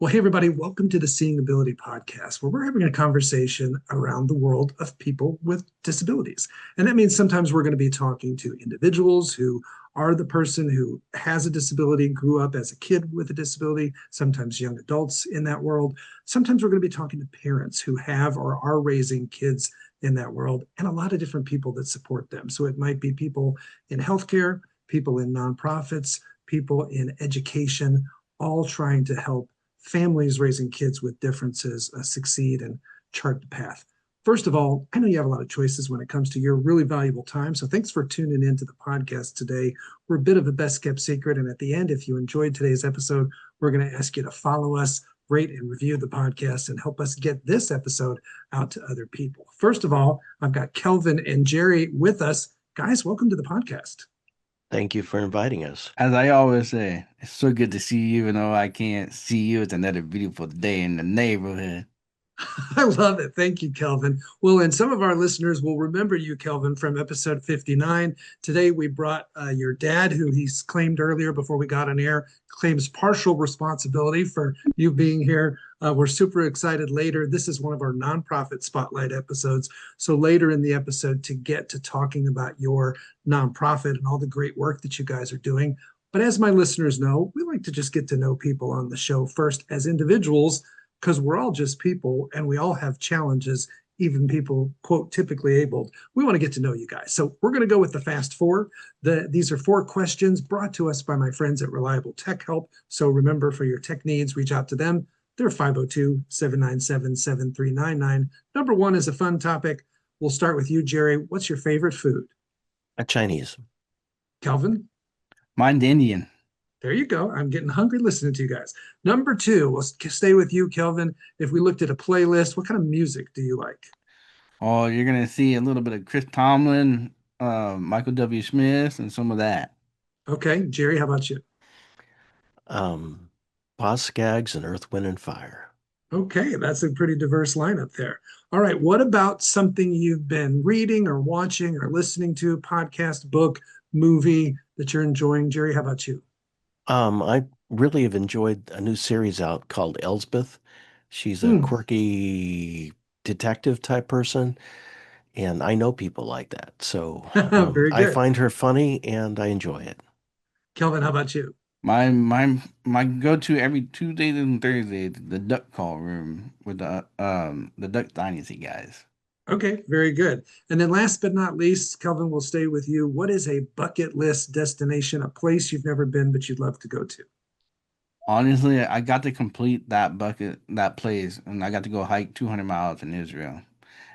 Well, hey, everybody, welcome to the Seeing Ability podcast, where we're having a conversation around the world of people with disabilities. And that means sometimes we're going to be talking to individuals who are the person who has a disability, grew up as a kid with a disability, sometimes young adults in that world. Sometimes we're going to be talking to parents who have or are raising kids in that world, and a lot of different people that support them. So it might be people in healthcare, people in nonprofits, people in education, all trying to help families raising kids with differences succeed and chart the path. First of all, I know you have a lot of choices when it comes to your really valuable time. So thanks for tuning into the podcast today. We're a bit of a best kept secret. And at the end, if you enjoyed today's episode, we're going to ask you to follow us, rate and review the podcast, and help us get this episode out to other people. First of all, I've got Kelvin and Jerry with us. Guys, welcome to the podcast. Thank you for inviting us. As I always say, it's so good to see you, even though I can't see you. It's another beautiful day in the neighborhood. I love it. Thank you, Kelvin. Well, and some of our listeners will remember you, Kelvin, from episode 59. Today, we brought your dad, who he's claimed earlier before we got on air, claims partial responsibility for you being here. We're super excited later. This is one of our nonprofit spotlight episodes. So, later in the episode, to get to talking about your nonprofit and all the great work that you guys are doing. But as my listeners know, we like to just get to know people on the show first as individuals because we're all just people and we all have challenges, even people, quote, typically abled. We want to get to know you guys. So we're going to go with the fast four. These are four questions brought to us by my friends at Reliable Tech Help. So remember, for your tech needs, reach out to them. They're 502 797 7399. Number one is a fun topic. We'll start with you, Jerry. What's your favorite food? A Chinese. Kelvin? Mine's Indian. There you go. I'm getting hungry listening to you guys. Number two, we'll stay with you, Kelvin. If we looked at a playlist, what kind of music do you like? Oh, you're gonna see a little bit of Chris Tomlin, Michael W. Smith, and some of that. Okay, Jerry, how about you? Um, Boz Scaggs and Earth, Wind, and Fire. Okay, that's a pretty diverse lineup there. All right, what about something you've been reading or watching or listening to, podcast, book, movie that you're enjoying? Jerry, how about you? I really have enjoyed a new series out called Elsbeth. She's a Hmm, quirky detective type person, and I know people like that. So very I good. find her funny and I enjoy it. Kelvin, how about you? My go-to every Tuesdays and Thursdays, the Duck Call Room with the Duck Dynasty guys. Okay, very good. And then last but not least, Kelvin, will stay with you. What is a bucket list destination, a place you've never been but you'd love to go to? Honestly, I got to complete that place, and I got to go hike 200 miles in Israel,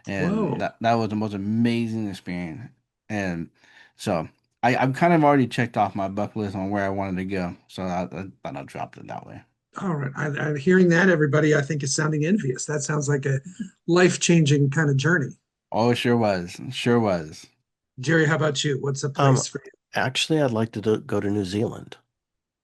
and Whoa. that was the most amazing experience. And so I've kind of already checked off my bucket list on where I wanted to go, so I thought I dropped it that way. All right. I'm hearing that, everybody, I think is sounding envious. That sounds like a life-changing kind of journey. Oh, it sure was, sure was. Jerry, how about you? What's a Um, place for you? Actually, I'd like to go to New Zealand.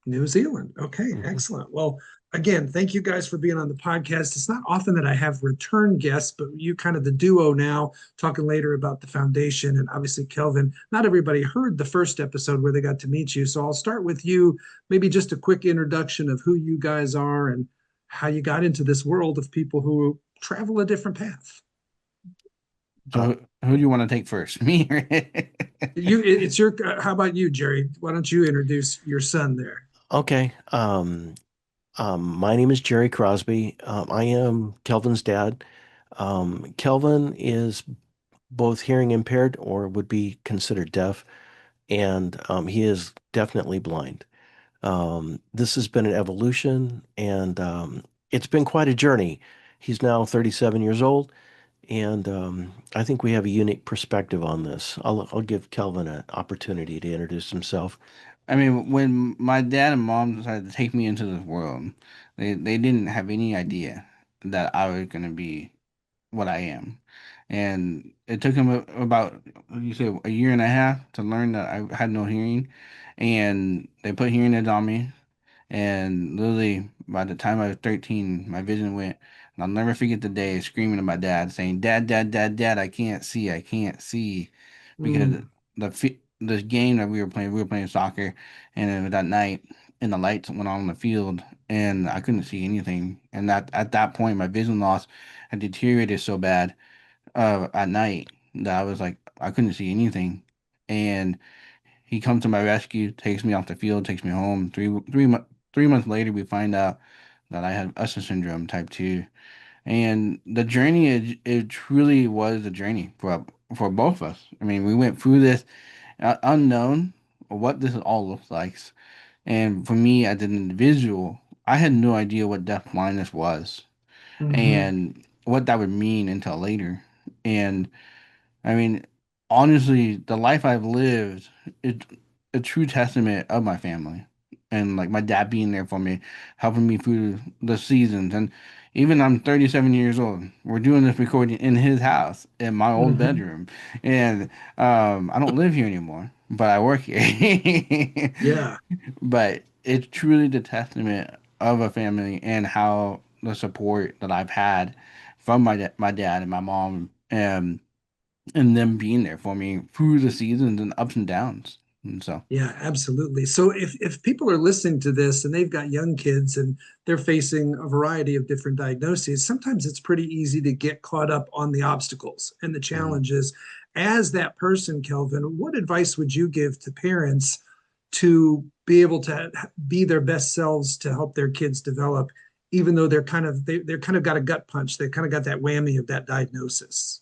New Zealand. Okay, Mhm. excellent. Well, again, thank you guys for being on the podcast. It's not often that I have return guests, but you kind of the duo now, talking later about the foundation. And obviously, Kelvin, not everybody heard the first episode where they got to meet you. So I'll start with you, maybe just a quick introduction of who you guys are and how you got into this world of people who travel a different path. So Uh, who do you want to take first? Me? It's your, how about you, Jerry? Why don't you introduce your son there? okay. My name is Jerry Crosby. I am Kelvin's dad. Kelvin is both hearing impaired or would be considered deaf, and he is definitely blind. This has been an evolution, and it's been quite a journey. He's now 37 years old, and I think we have a unique perspective on this. I'll give Kelvin an opportunity to introduce himself. I mean, when my dad and mom decided to take me into this world, they didn't have any idea that I was gonna be what I am. And it took him about, you say, a year and a half to learn that I had no hearing. And they put hearing aids on me. And literally, by the time I was 13, my vision went. And I'll never forget the day screaming at my dad, saying, "Dad, Dad, Dad, Dad, I can't see, I can't see." Because Mm, the game that we were playing soccer. And then that night, and the lights went on in the field. and I couldn't see anything. And that at that point, my vision loss had deteriorated so bad at night that I was like, I couldn't see anything. And he comes to my rescue, takes me off the field, takes me home. 3 months later, we find out that I had Usher syndrome type 2. And the journey, it truly was a journey for both of us. I mean, we went through this unknown what this all looks like. And for me, as an individual, I had no idea what deaf blindness was Hmm. and what that would mean until later. And I mean, honestly, the life I've lived is a true testament of my family. And like my dad being there for me, helping me through the seasons. And even I'm 37 years old. We're doing this recording in his house, in my old Hmm. bedroom. And I don't live here anymore, but I work here. Yeah. But it's truly the testament of a family and how the support that I've had from my dad and my mom and them being there for me through the seasons and ups and downs. And so, Yeah, absolutely. So if people are listening to this and they've got young kids and they're facing a variety of different diagnoses, sometimes it's pretty easy to get caught up on the obstacles and the mhm. challenges. As that person, Kelvin, what advice would you give to parents to be able to be their best selves to help their kids develop, even though they're kind of got a gut punch, they kind of got that whammy of that diagnosis?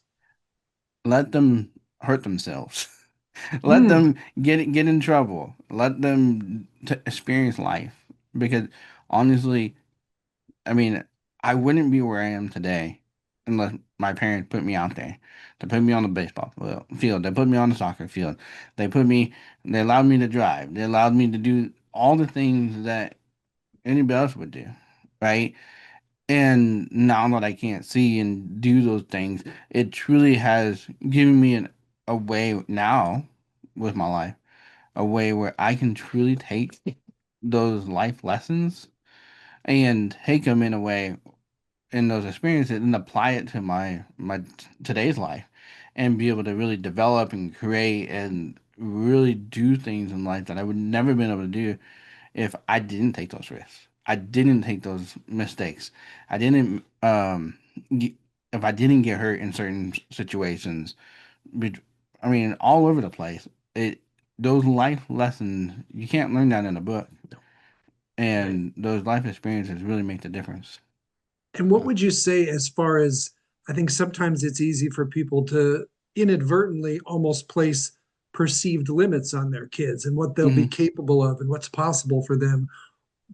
Let them hurt themselves. Let Mm, them get in trouble. Let them experience life because honestly, I mean, I wouldn't be where I am today unless my parents put me out there. They put me on the baseball field. They put me on the soccer field. They put me. They allowed me to drive. They allowed me to do all the things that anybody else would do, right? And now that I can't see and do those things, it truly has given me a way now with my life, a way where I can truly take those life lessons and take them in a way in those experiences and apply it to my today's life and be able to really develop and create and really do things in life that I would never been able to do if I didn't take those risks. I didn't take those mistakes. I didn't ge- if I didn't get hurt in certain situations. bet- I mean, all over the place. It those life lessons you can't learn that in a book, right. and those life experiences really make the difference. And what would you say as far as I think sometimes it's easy for people to inadvertently almost place perceived limits on their kids and what they'll be Hmm. capable of and what's possible for them.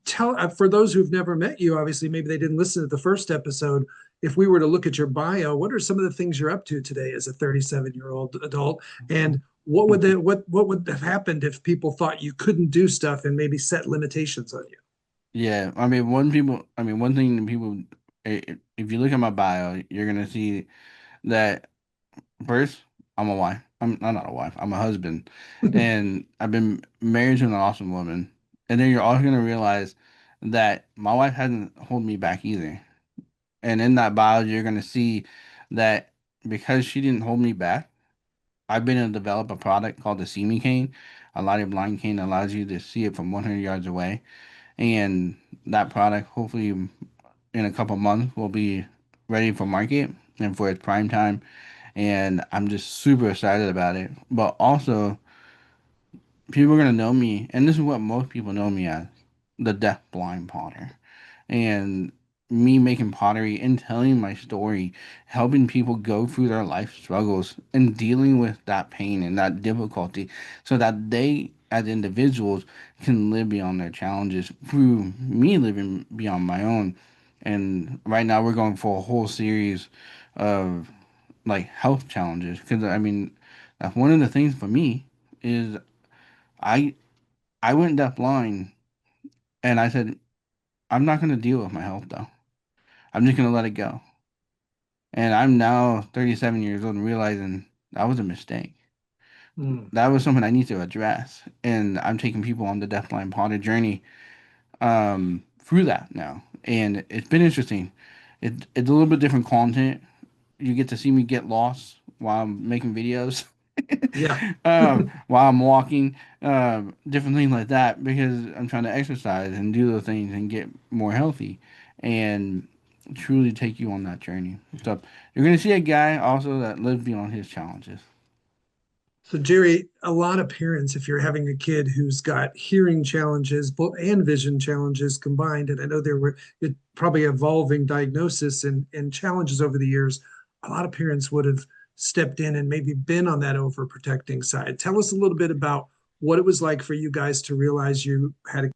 Tell for those who've never met you, obviously maybe they didn't listen to the first episode. If we were to look at your bio, what are some of the things you're up to today as a 37-year-old adult? And what would have happened if people thought you couldn't do stuff and maybe set limitations on you? Yeah, I mean, one thing that people, if you look at my bio, you're gonna see that first, I'm a wife. I'm not a wife. I'm a husband, and I've been married to an awesome woman. And then you're also gonna realize that my wife hasn't held me back either. And in that bio, you're gonna see that because she didn't hold me back, I've been able to develop a product called the See Me cane. A lighted blind cane that allows you to see it from 100 yards away. And that product, hopefully, in a couple months, will be ready for market and for its prime time. And I'm just super excited about it. But also, people are gonna know me, and this is what most people know me as, the deaf blind potter. And me making pottery and telling my story, helping people go through their life struggles and dealing with that pain and that difficulty so that they as individuals can live beyond their challenges through me living beyond my own. And right now we're going for a whole series of like health challenges because I mean that's one of the things for me is I I went deaf blind and I said I'm not going to deal with my health though. I'm just going to let it go. And I'm now 37 years old and realizing that was a mistake. Mm. That was something I need to address. And I'm taking people on the Deafblind Potter journey through that now. And it's been interesting. It's a little bit different content. You get to see me get lost while I'm making videos. Yeah. while I'm walking, different things like that because I'm trying to exercise and do those things and get more healthy and truly take you on that journey. So you're going to see a guy also that lives beyond his challenges. So, Jerry, a lot of parents, if you're having a kid who's got hearing challenges and vision challenges combined, and I know there were probably evolving diagnosis and challenges over the years, a lot of parents would have stepped in and maybe been on that overprotecting side. Tell us a little bit about what it was like for you guys to realize you had to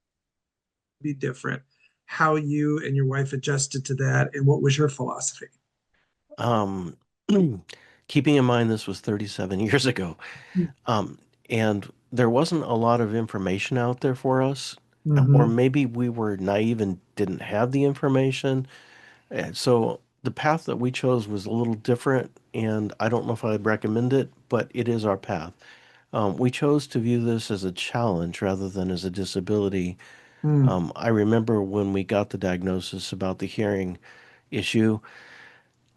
be different, how you and your wife adjusted to that, and what was your philosophy? Um, keeping in mind this was 37 years ago, um, and there wasn't a lot of information out there for us, or Mm-hmm. maybe we were naive and didn't have the information. And so the path that we chose was a little different, and I don't know if I'd recommend it, but it is our path. We chose to view this as a challenge rather than as a disability. Mm, I remember when we got the diagnosis about the hearing issue.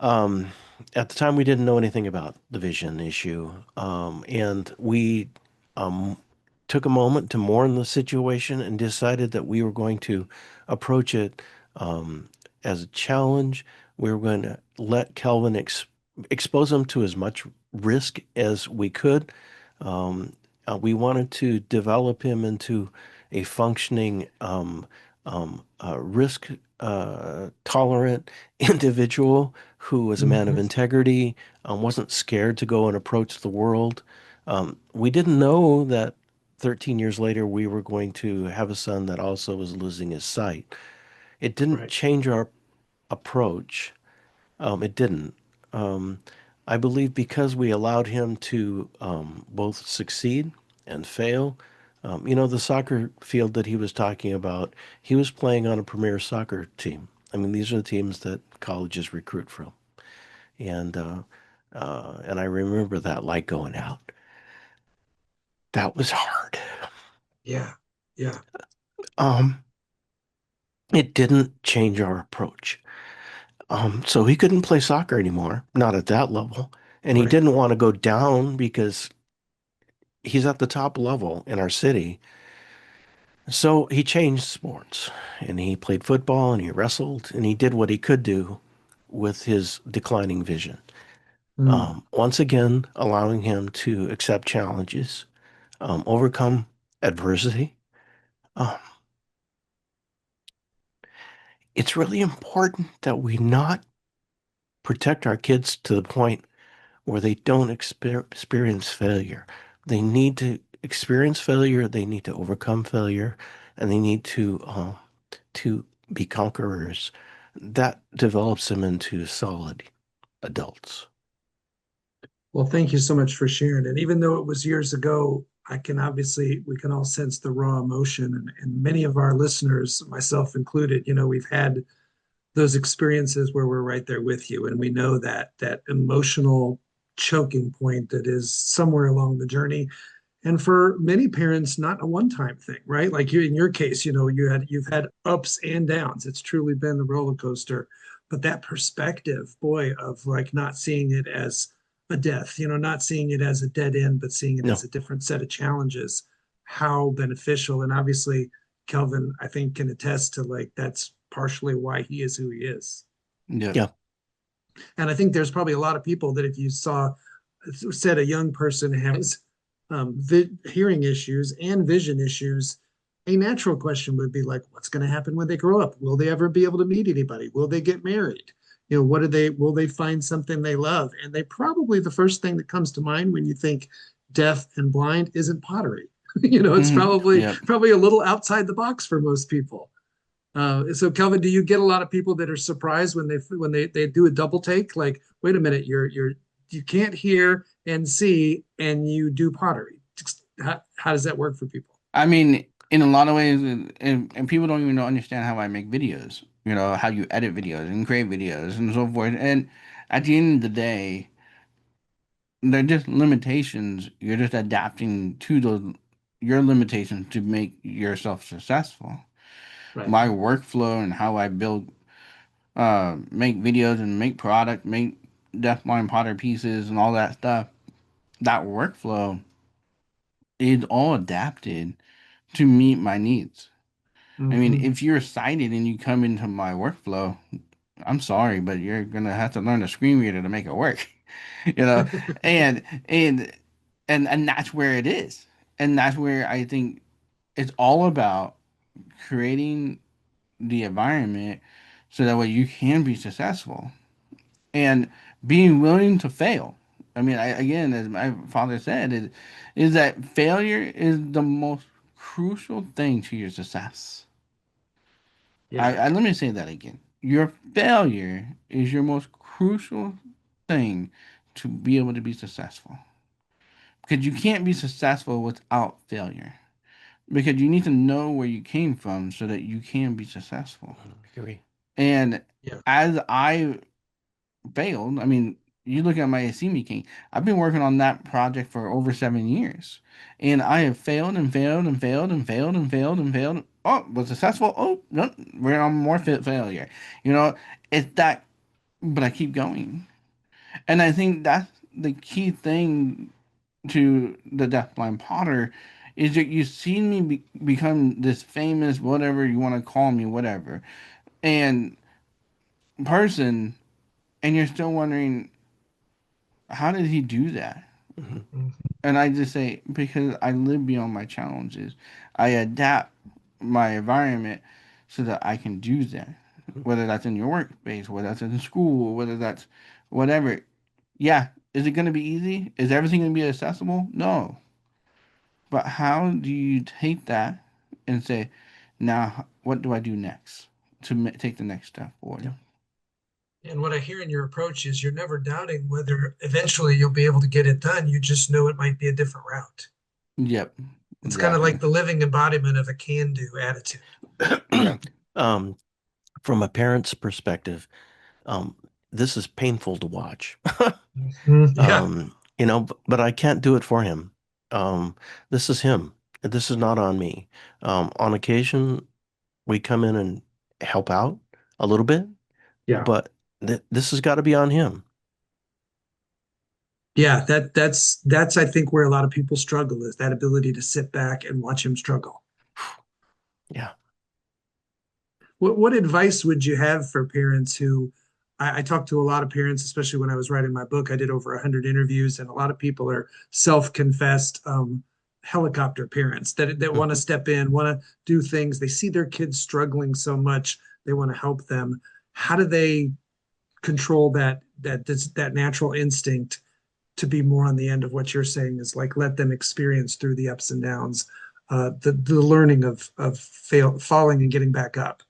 Um, at the time, we didn't know anything about the vision issue, and we um, took a moment to mourn the situation and decided that we were going to approach it um, as a challenge. We were going to let Kelvin expose him to as much risk as we could. Um, we wanted to develop him into a functioning, risk tolerant individual who was a man of mhm. integrity, wasn't scared to go and approach the world. We didn't know that 13 years later we were going to have a son that also was losing his sight. It didn't Right. change our approach. It didn't. Um, I believe because we allowed him to both succeed and fail. The soccer field that he was talking about, he was playing on a premier soccer team. I mean, these are the teams that colleges recruit from. And I remember that light going out. That was hard. Yeah. Yeah. Um, it didn't change our approach. So he couldn't play soccer anymore, not at that level. And he Right. didn't want to go down because he's at the top level in our city. So he changed sports and he played football and he wrestled and he did what he could do with his declining vision. Mm. Once again, allowing him to accept challenges, overcome adversity. Um, it's really important that we not protect our kids to the point where they don't experience failure. They need to experience failure, they need to overcome failure, and they need to be conquerors. That develops them into solid adults. Well, thank you so much for sharing. And even though it was years ago, we can all sense the raw emotion. And many of our listeners, myself included, we've had those experiences where we're right there with you. And we know that emotional choking point that is somewhere along the journey. And for many parents, not a one-time thing, right? Like you, in your case, you've had ups and downs. It's truly been the roller coaster. But that perspective, boy, of like not seeing it as a death, not seeing it as a dead end, but seeing it as No, a different set of challenges, how beneficial. And obviously, Kelvin, I think, can attest to like that's partially why he is who he is. Yep. yeah, And I think there's probably a lot of people that if you said a young person has hearing issues and vision issues, a natural question would be like, what's going to happen when they grow up? Will they ever be able to meet anybody? Will they get married? Will they find something they love? And they probably, the first thing that comes to mind when you think deaf and blind isn't pottery. It's probably, Yep. probably a little outside the box for most people. So Kelvin, do you get a lot of people that are surprised when they do a double take? Like, wait a minute, you can't hear and see, and you do pottery. How does that work for people? I mean, in a lot of ways, and people don't even understand how I make videos. How you edit videos and create videos and so forth. And at the end of the day, they're just limitations. You're just adapting to those your limitations to make yourself successful. Right. My workflow and how I build, make videos and make product, make deafblind potter pieces and all that stuff. that workflow is all adapted to meet my needs. I mean, Hmm. if you're sighted and you come into my workflow, I'm sorry, but you're gonna have to learn a screen reader to make it work. you know, and and and that's where it is, and that's where I think it's all about creating the environment so that way you can be successful and being willing to fail. I mean, again, as my father said, is that failure is the most crucial thing to your success. Yeah. Let me say that again. Your failure is your most crucial thing to be able to be successful. Because you can't be successful without failure. Because you need to know where you came from so that you can be successful. I agree. And Yeah. as I failed, I mean, you look at my Asimi King, I've been working on that project for over 7 years. And I have failed and failed and failed and failed and failed and failed. Oh, was successful. Oh, no, we're on more failure. You know, it's that, but I keep going. And I think that's the key thing to the Deafblind Potter is that you see me become this famous, whatever you want to call me, whatever, and person, and you're still wondering, how did he do that? Hmm. Mhm. And I just say, because I live beyond my challenges. I adapt my environment so that I can do that. Whether that's in your workspace, whether that's in school, whether that's whatever. Yeah. Is it going to be easy? Is everything going to be accessible? No. But how do you take that and say, now, what do I do next to take the next step forward? Yeah. And what I hear in your approach is you're never doubting whether eventually you'll be able to get it done. You just know it might be a different route. Yep. It's kind of Exactly. like the living embodiment of a can-do attitude. Yep. Um, from a parent's perspective, um, this is painful to watch. Mhm. Yeah. But I can't do it for him. This is him. This is not on me. On occasion, we come in and help out a little bit, Yeah. but this has got to be on him. Yeah, that's I think where a lot of people struggle is that ability to sit back and watch him struggle. Yeah. What advice would you have for parents who I talked to a lot of parents, especially when I was writing my book. I did over 100 interviews, and a lot of people are self-confessed helicopter parents that want to Mhm. step in, want to do things. They see their kids struggling so much, they want to help them. How do they control that natural instinct to be more on the end of what you're saying is like let them experience through the ups and downs, the learning of falling and getting back up.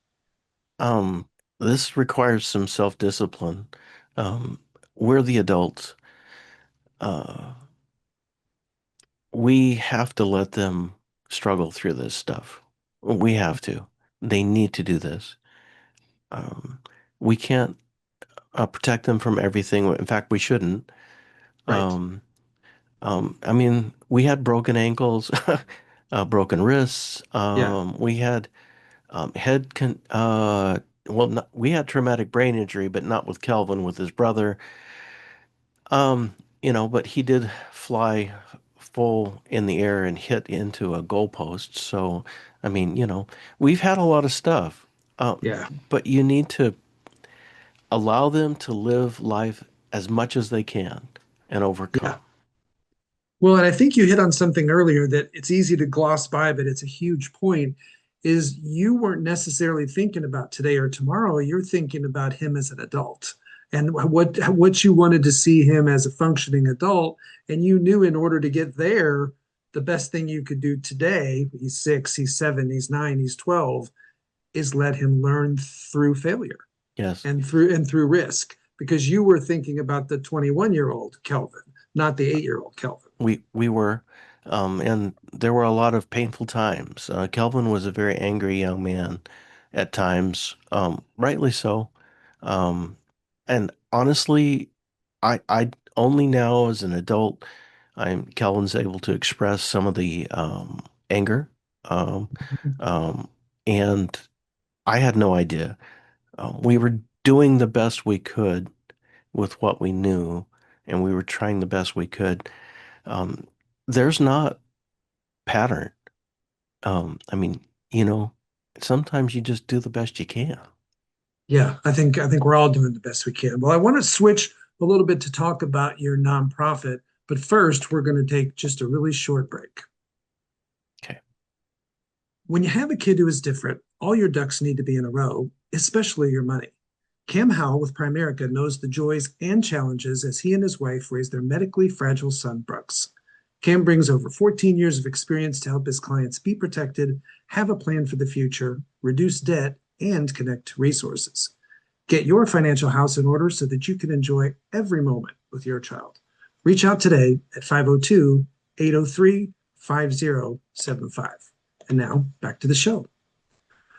Um, this requires some self-discipline. Um, we're the adults. Uh, we have to let them struggle through this stuff. We have to. They need to do this. Um, we can't protect them from everything. In fact, we shouldn't. Right. Um, I mean, we had broken ankles, broken wrists. Yeah. We had head con well, not, we had traumatic brain injury, but not with Kelvin, with his brother. But he did fly full in the air and hit into a goalpost. So, I mean, we've had a lot of stuff. Yeah. But you need to allow them to live life as much as they can and overcome. Yeah. Well, and I think you hit on something earlier that it's easy to gloss by, but it's a huge point, is you weren't necessarily thinking about today or tomorrow. You're thinking about him as an adult and what you wanted to see him as a functioning adult. And you knew in order to get there, the best thing you could do today, he's 6, he's 7, he's 9, he's 12, is let him learn through failure Yes. and through risk, because you were thinking about the 21-year-old Kelvin, not the 8-year-old Kelvin. We were, and there were a lot of painful times. Kelvin was a very angry young man at times, rightly so. Um, and honestly, I only now as an adult, Kelvin's able to express some of the anger, um, um, and I had no idea. We were doing the best we could with what we knew, and we were trying the best we could. Um, there's not pattern. I mean, you know, sometimes you just do the best you can. Yeah, I think we're all doing the best we can. Well, I want to switch a little bit to talk about your nonprofit, but first we're going to take just a really short break. Okay. When you have a kid who is different, all your ducks need to be in a row, especially your money. Cam Howell with Primerica knows the joys and challenges as he and his wife raise their medically fragile son, Brooks. Cam brings over 14 years of experience to help his clients be protected, have a plan for the future, reduce debt, and connect to resources. Get your financial house in order so that you can enjoy every moment with your child. Reach out today at 502 803 5075. And now back to the show.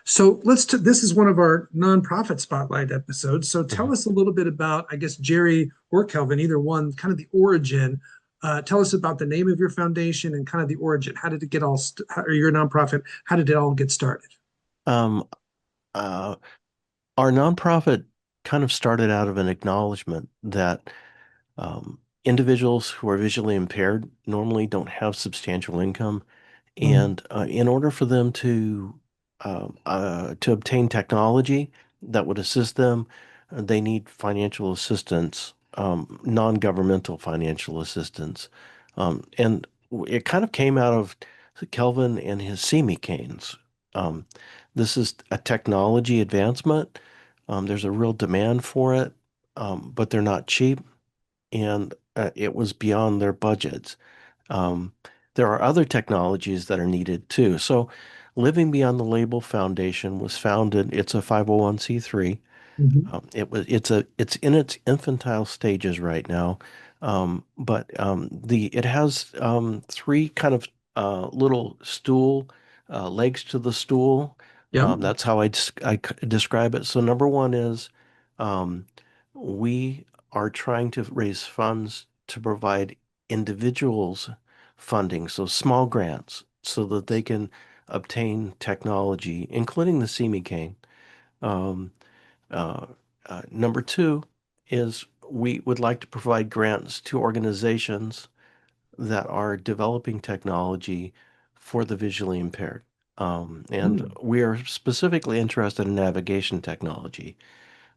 So this is one of our nonprofit spotlight episodes. So tell Mhm. us a little bit about, I guess, Jerry or Kelvin, either one, kind of the origin. Tell us about the name of your foundation and kind of the origin. How did it get or your nonprofit, how did it all get started? Um, uh, our nonprofit kind of started out of an acknowledgement that individuals who are visually impaired normally don't have substantial income, Mm, and in order for them to obtain technology that would assist them, they need financial assistance, non-governmental financial assistance, and it kind of came out of Kelvin and his CME canes. Um, this is a technology advancement. There's a real demand for it, but they're not cheap, and it was beyond their budgets. Um, there are other technologies that are needed too. So, Living Beyond the Label Foundation was founded. It's a 501(c)(3). mhm. It's in its infantile stages right now, but the it has three kind of little stool legs to the stool. Yep. That's how describe it. So number one is um, we are trying to raise funds to provide individuals funding, so small grants, so that they can obtain technology, including the CME cane. Um, uh, Number two is we would like to provide grants to organizations that are developing technology for the visually impaired. And Mm, we are specifically interested in navigation technology.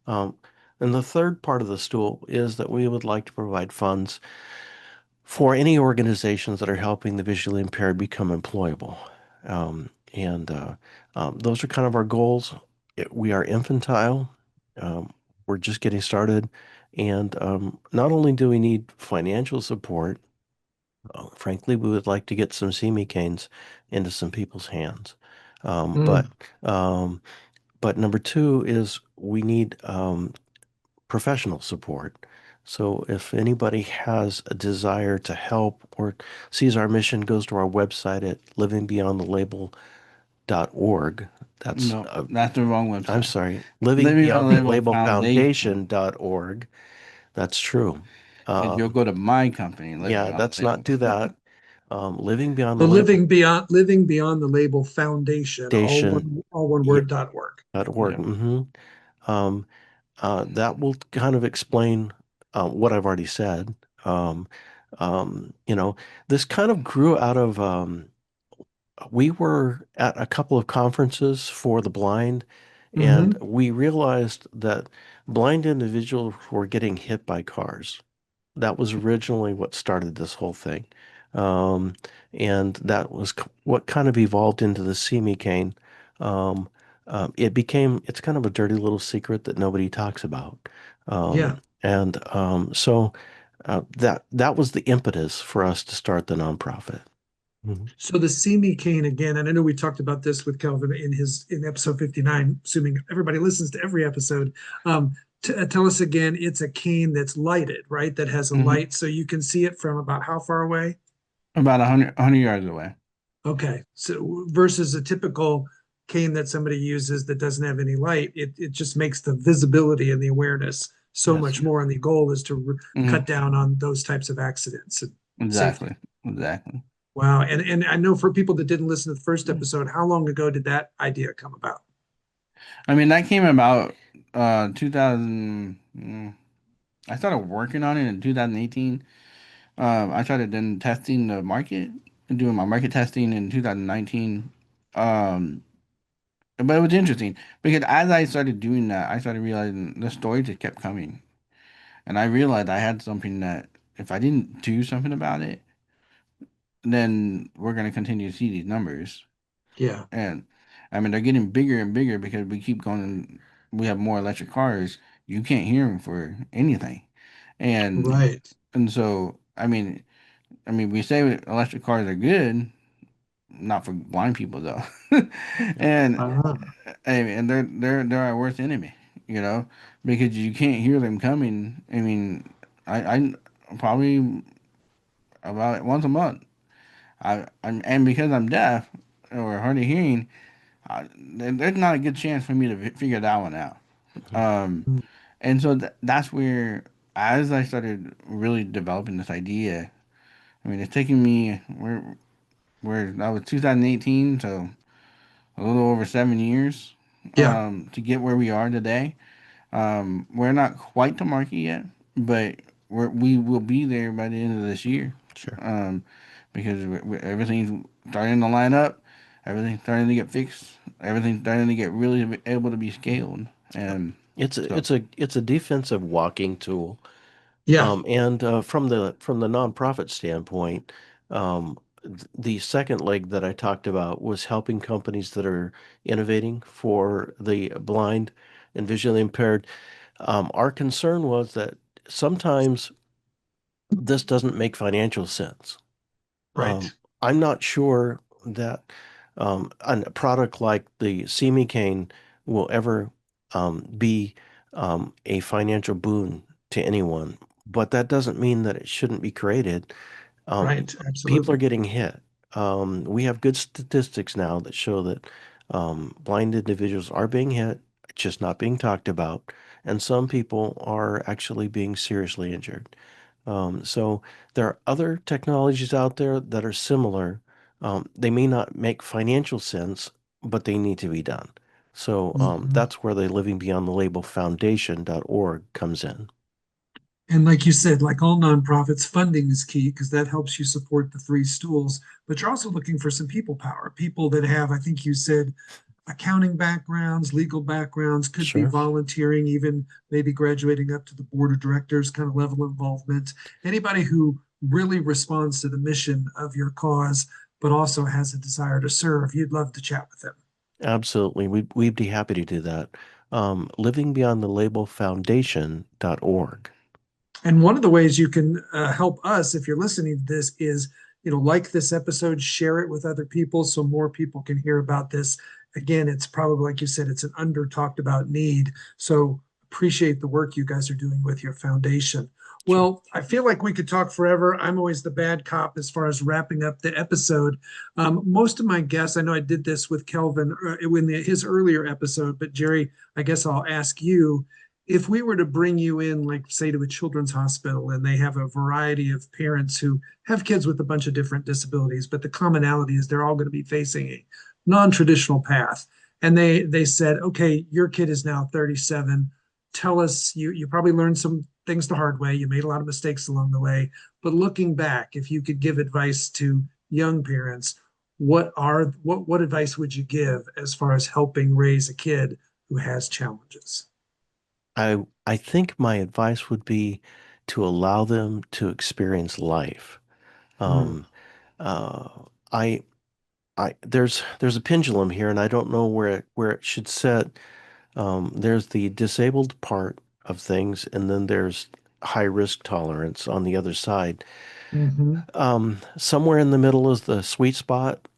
Um, and the third part of the stool is that we would like to provide funds for any organizations that are helping the visually impaired become employable. And those are kind of our goals. We are infantile. Um, we're just getting started. And not only do we need financial support, frankly, we would like to get some CME canes into some people's hands. Um, but mm. um, but number two is we need professional support. So if anybody has a desire to help or sees our mission, goes to our website at livingbeyondthelabel.org. That's, No, that's the wrong I'm website. sorry, Living on the Label Foundation. livingbeyondthelabelfoundation.org. That's true. Because you'll Um, go to my company, Living yeah, on the let's not Label. do that. Living Beyond The the Label living beyond the label foundation, Foundation, all one yeah, word .org. .org. Yeah. Um, that will kind of explain what I've already said. Um, you know, this kind of grew out of we were at a couple of conferences for the blind, and Hmm. we realized that blind individuals were getting hit by cars. That was originally what started this whole thing. Um, and that was what kind of evolved into the See Me cane. Um, it's kind of a dirty little secret that nobody talks about. Yeah. That was the impetus for us to start the nonprofit. Mhm. So the See Me cane again, and I know we talked about this with Kelvin in episode 59, assuming everybody listens to every episode. Um, Tell us again, it's a cane that's lighted, right? That has a Hmm. light, so you can see it from about how far away? About 100 yards away. Okay. So versus a typical cane that somebody uses that doesn't have any light, it just makes the visibility and the awareness so Yes. much more. And the goal is to cut Hmm. down on those types of accidents and safety. Exactly. Exactly. Wow. And I know for people that didn't listen to the first episode, how long ago did that idea come about? I mean, that came about 2000. I started working on it in 2018. I started then testing the market and doing my market testing in 2019. Um, but it was interesting because as I started doing that, I started realizing the story just kept coming, and I realized I had something that if I didn't do something about it, then we're gonna continue to see these numbers. Yeah. And I mean, they're getting bigger and bigger because we keep going. We have more electric cars. You can't hear them for anything, and Right. so I mean, we say electric cars are good, not for blind people though, and Ah, and they're our worst enemy, you know, because you can't hear them coming. I mean, I probably about once a month. And because I'm deaf or hard of hearing, there's not a good chance for me to figure that one out. Mhm. Um, mm, and so that's where, as I started really developing this idea, I mean, it's taking me where that was 2018, so a little over 7 years yeah. to get where we are today. We're not quite to market yet, but we will be there by the end of this year. Sure. Um, because everything's starting to line up, everything's starting to get fixed, everything's starting to get really able to be scaled, Yep. and It's a so it's a defensive walking tool. Yeah. And from the nonprofit standpoint, the second leg that I talked about was helping companies that are innovating for the blind and visually impaired. Our concern was that sometimes this doesn't make financial sense. Right. I'm not sure that a product like the See Me cane will ever be a financial boon to anyone, but that doesn't mean that it shouldn't be created. Right. People are Absolutely. getting hit. We have good statistics now that show that blind individuals are being hit, it's just not being talked about, and some people are actually being seriously injured. So there are other technologies out there that are similar. They may not make financial sense, but they need to be done. So Mhm. that's where the Living Beyond the Label Foundation.org comes in. And like you said, like all nonprofits, funding is key because that helps you support the three stools. But you're also looking for some people power, people that have, I think you said, accounting backgrounds, legal backgrounds, could be Sure. volunteering, even maybe graduating up to the board of directors kind of level involvement. Anybody who really responds to the mission of your cause, but also has a desire to serve, you'd love to chat with them. Absolutely. We'd be happy to do that. Living Beyond the Label Foundation.org. And one of the ways you can help us, if you're listening to this, is like this episode, share it with other people so more people can hear about this. Again, it's probably like you said, it's an under talked about need. So appreciate the work you guys are doing with your foundation. Sure. Well, I feel like we could talk forever. I'm always the bad cop as far as wrapping up the episode. Most of my guests, I know I did this with Kelvin in his earlier episode, but Jerry, I guess I'll ask you if we were to bring you in, like say to a children's hospital, and they have a variety of parents who have kids with a bunch of different disabilities, but the commonality is they're all going to be facing a non-traditional path. And they said, okay, your kid is now 37. Tell us, you probably learned some things the hard way. You made a lot of mistakes along the way. But looking back, if you could give advice to young parents, what advice would you give as far as helping raise a kid who has challenges? I think my advice would be to allow them to experience life. Mm, Um, uh, I there's a pendulum here, and I don't know where it should sit. There's the disabled part of things, and then there's high risk tolerance on the other side. mhm. Somewhere in the middle is the sweet spot,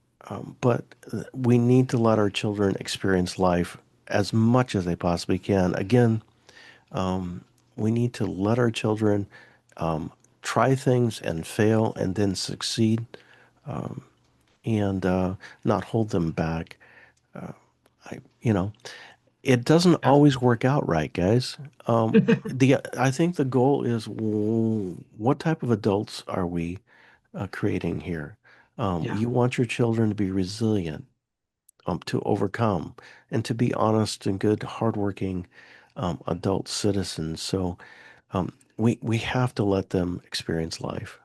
but we need to let our children experience life as much as they possibly can. Again, we need to let our children um, try things and fail and then succeed, and not hold them back. I, you know, it doesn't Yeah. always work out right, guys. I think the goal is what type of adults are we creating here? Yeah. You want your children to be resilient, to overcome, and to be honest and good, hardworking adult citizens. So we have to let them experience life.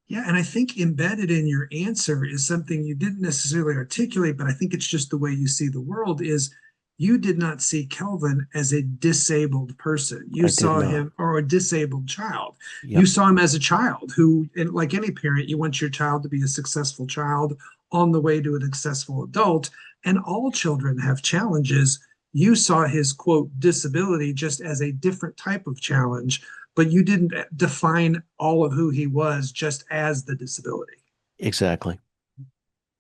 Yeah, and I think embedded in your answer is something you didn't necessarily articulate, but I think it's just the way you see the world is you did not see Kelvin as a disabled person. You I did saw not. him, or a disabled child. You Yep, saw him as a child who, and like any parent, you want your child to be a successful child on the way to a successful adult. And all children have challenges. You saw his quote disability just as a different type of challenge, but you didn't define all of who he was just as the disability. exactly.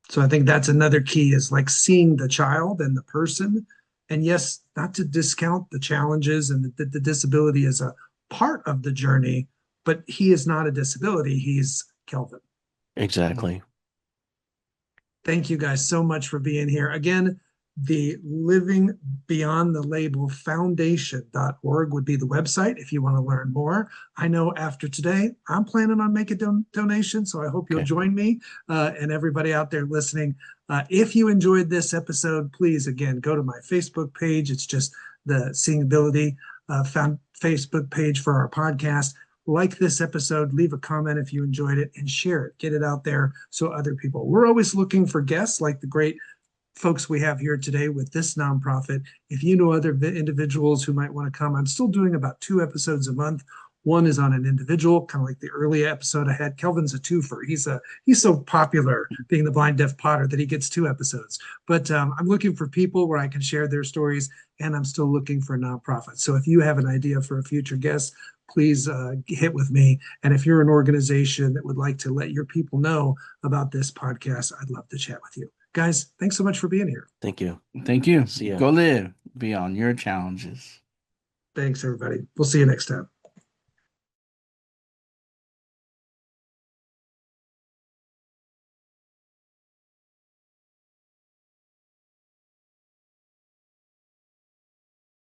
So I think that's another key is like seeing the child and the person. And yes, not to discount the challenges and the disability is a part of the journey, but he is not a disability. He's Kelvin. Exactly. Thank you guys so much for being here. Again, the Living Beyond the Label Foundation.org would be the website if you want to learn more. I know after today, I'm planning on making a donation, so I hope you'll Okay. join me and everybody out there listening. If you enjoyed this episode, please, again, go to my Facebook page. It's just the Seeing Ability found Facebook page for our podcast. Like this episode, leave a comment if you enjoyed it, and share it. Get it out there so other people. We're always looking for guests like the great folks we have here today with this nonprofit. If you know other individuals who might want to come, I'm still doing about 2 episodes a month. One is on an individual, kind of like the early episode I had. Kelvin's a twofer. He's so popular being the blind deaf potter that he gets 2 episodes. But I'm looking for people where I can share their stories, and I'm still looking for nonprofits. So if you have an idea for a future guest, please hit with me. And if you're an organization that would like to let your people know about this podcast, I'd love to chat with you. Guys, thanks so much for being here. Thank you. Thank you. See ya. Go live beyond your challenges. Thanks, everybody. We'll see you next time.